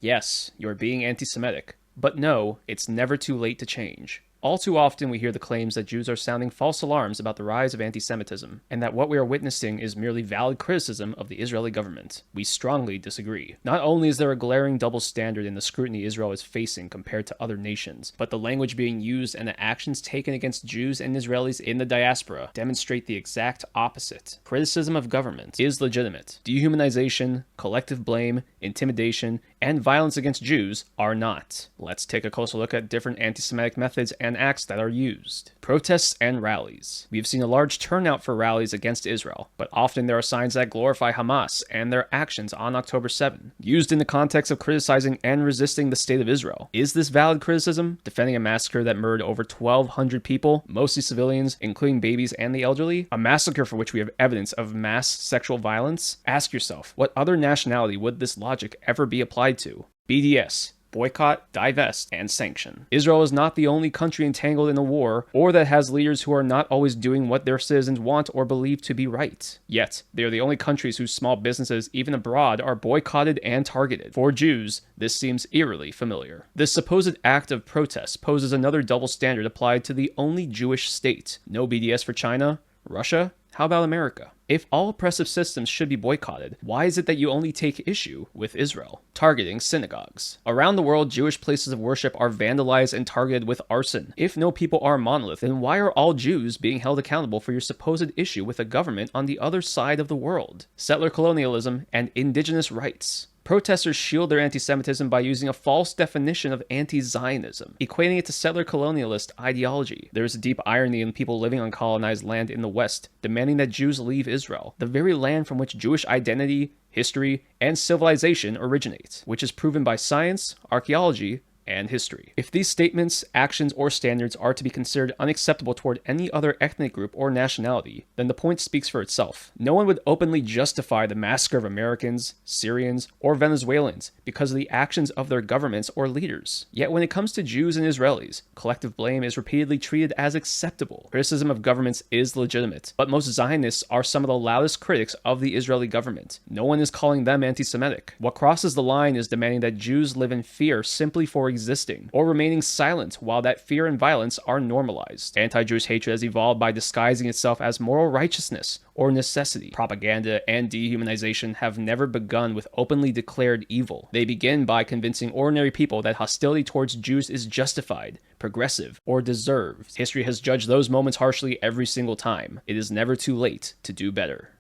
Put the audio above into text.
Yes, you're being anti-Semitic. But no, it's never too late to change. All too often we hear the claims that Jews are sounding false alarms about the rise of anti-Semitism, and that what we are witnessing is merely valid criticism of the Israeli government. We strongly disagree. Not only is there a glaring double standard in the scrutiny Israel is facing compared to other nations, but the language being used and the actions taken against Jews and Israelis in the diaspora demonstrate the exact opposite. Criticism of government is legitimate. Dehumanization, collective blame, intimidation, and violence against Jews are not. Let's take a closer look at different anti-Semitic methods and acts that are used. Protests and rallies. We have seen a large turnout for rallies against Israel, but often there are signs that glorify Hamas and their actions on October 7, used in the context of criticizing and resisting the state of Israel. Is this valid criticism? Defending a massacre that murdered over 1,200 people, mostly civilians, including babies and the elderly? A massacre for which we have evidence of mass sexual violence? Ask yourself, what other nationality would this logic ever be applied to? BDS. Boycott, divest, and sanction. Israel is not the only country entangled in a war, or that has leaders who are not always doing what their citizens want or believe to be right. Yet, they are the only countries whose small businesses, even abroad, are boycotted and targeted. For Jews, this seems eerily familiar. This supposed act of protest poses another double standard applied to the only Jewish state. No BDS for China? Russia? How about America? If all oppressive systems should be boycotted, why is it that you only take issue with Israel? Targeting synagogues. Around the world, Jewish places of worship are vandalized and targeted with arson. If no people are a monolith, then why are all Jews being held accountable for your supposed issue with a government on the other side of the world? Settler colonialism and indigenous rights. Protesters shield their anti-Semitism by using a false definition of anti-Zionism, equating it to settler colonialist ideology. There is a deep irony in people living on colonized land in the West, demanding that Jews leave Israel, the very land from which Jewish identity, history, and civilization originates, which is proven by science, archaeology, and history. If these statements, actions, or standards are to be considered unacceptable toward any other ethnic group or nationality, then the point speaks for itself. No one would openly justify the massacre of Americans, Syrians, or Venezuelans because of the actions of their governments or leaders. Yet when it comes to Jews and Israelis, collective blame is repeatedly treated as acceptable. Criticism of governments is legitimate, but most Zionists are some of the loudest critics of the Israeli government. No one is calling them anti-Semitic. What crosses the line is demanding that Jews live in fear simply for existing, or remaining silent while that fear and violence are normalized. Anti-Jewish hatred has evolved by disguising itself as moral righteousness or necessity. Propaganda and dehumanization have never begun with openly declared evil. They begin by convincing ordinary people that hostility towards Jews is justified, progressive, or deserved. History has judged those moments harshly every single time. It is never too late to do better.